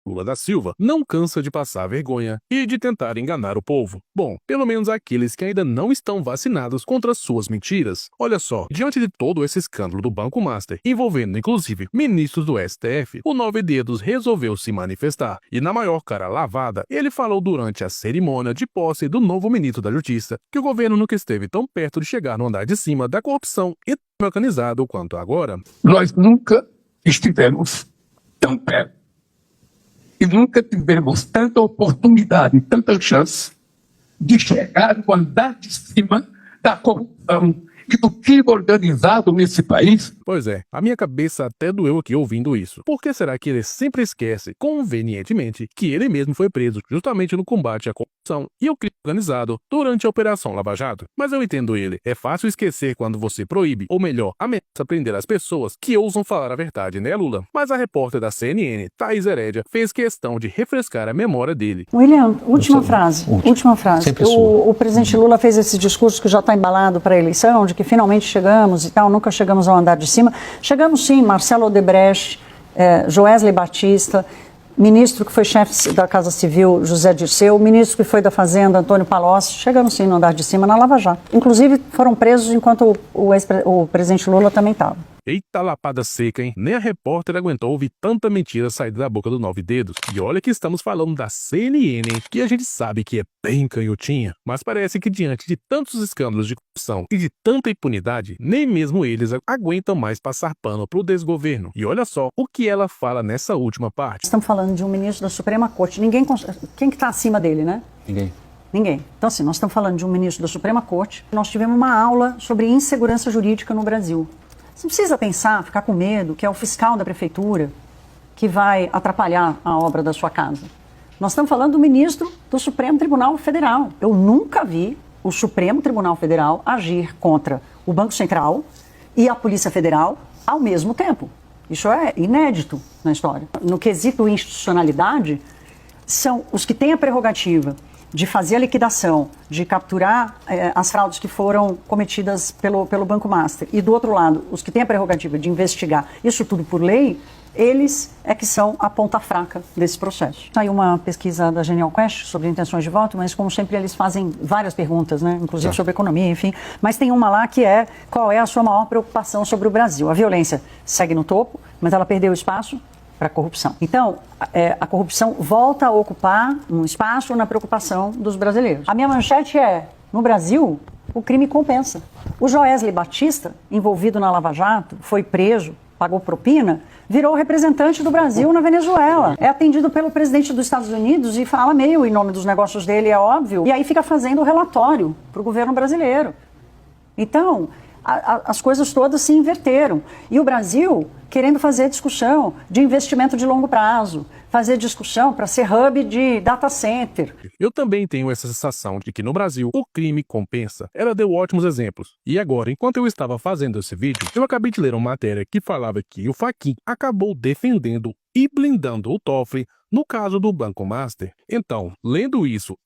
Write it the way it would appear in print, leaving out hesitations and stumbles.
Lula da Silva não cansa de passar vergonha e de tentar enganar o povo. Bom, pelo menos aqueles que ainda não estão vacinados contra suas mentiras. Olha só, diante de todo esse escândalo do Banco Master, envolvendo inclusive ministros do STF, o Nove Dedos resolveu se manifestar. E na maior cara lavada, ele falou durante a cerimônia de posse do novo ministro da Justiça que o governo nunca esteve tão perto de chegar no andar de cima da corrupção e tão organizado quanto agora. Nós nunca estivemos tão perto. E nunca tivemos tanta oportunidade, tanta chance de chegar no andar de cima da corrupção e do crime organizado nesse país. Pois é, a minha cabeça até doeu aqui ouvindo isso. Por que será que ele sempre esquece, convenientemente, que ele mesmo foi preso justamente no combate à corrupção e ao crime organizado durante a Operação Lava Jato? Mas eu entendo ele. É fácil esquecer quando você proíbe, ou melhor, ameaça prender as pessoas que ousam falar a verdade, né, Lula? Mas a repórter da CNN, Thaís Herédia, fez questão de refrescar a memória dele. William, última frase. O presidente Lula fez esse discurso que já está embalado para a eleição, de que finalmente chegamos e tal, nunca chegamos ao andar de cima. Chegamos sim, Marcelo Odebrecht, Joesley Batista, ministro que foi chefe da Casa Civil, José Dirceu, ministro que foi da Fazenda, Antônio Palocci, chegamos sim no andar de cima na Lava Jato. Inclusive foram presos enquanto o presidente Lula também estava. Eita lapada seca, hein? Nem a repórter aguentou ouvir tanta mentira sair da boca do Nove Dedos. E olha que estamos falando da CNN, hein? Que a gente sabe que é bem canhotinha. Mas parece que diante de tantos escândalos de corrupção e de tanta impunidade, nem mesmo eles aguentam mais passar pano pro desgoverno. E olha só o que ela fala nessa última parte. Estamos falando de um ministro da Suprema Corte. Quem que está acima dele, né? Ninguém. Então, assim, nós estamos falando de um ministro da Suprema Corte. Nós tivemos uma aula sobre insegurança jurídica no Brasil. Você não precisa pensar, ficar com medo, que é o fiscal da prefeitura que vai atrapalhar a obra da sua casa. Nós estamos falando do ministro do Supremo Tribunal Federal. Eu nunca vi o Supremo Tribunal Federal agir contra o Banco Central e a Polícia Federal ao mesmo tempo. Isso é inédito na história. No quesito institucionalidade, são os que têm a prerrogativa de fazer a liquidação, de capturar as fraudes que foram cometidas pelo Banco Master. E do outro lado, os que têm a prerrogativa de investigar isso tudo por lei, eles é que são a ponta fraca desse processo. Saiu uma pesquisa da Genial Quest sobre intenções de voto, mas como sempre eles fazem várias perguntas, né? Inclusive sobre economia, enfim. Mas tem uma lá que é: qual é a sua maior preocupação sobre o Brasil? A violência segue no topo, mas ela perdeu espaço para a corrupção. Então, a corrupção volta a ocupar um espaço na preocupação dos brasileiros. A minha manchete é: no Brasil, o crime compensa. O Joesley Batista, envolvido na Lava Jato, foi preso, pagou propina, virou representante do Brasil na Venezuela. É atendido pelo presidente dos Estados Unidos e fala meio em nome dos negócios dele, é óbvio, e aí fica fazendo o relatório para o governo brasileiro. Então, as coisas todas se inverteram. E o Brasil querendo fazer discussão de investimento de longo prazo, fazer discussão para ser hub de data center. Eu também tenho essa sensação de que no Brasil o crime compensa. Ela deu ótimos exemplos. E agora, enquanto eu estava fazendo esse vídeo, eu acabei de ler uma matéria que falava que o Fachin acabou defendendo e blindando o Toffoli no caso do Banco Master. Então, lendo isso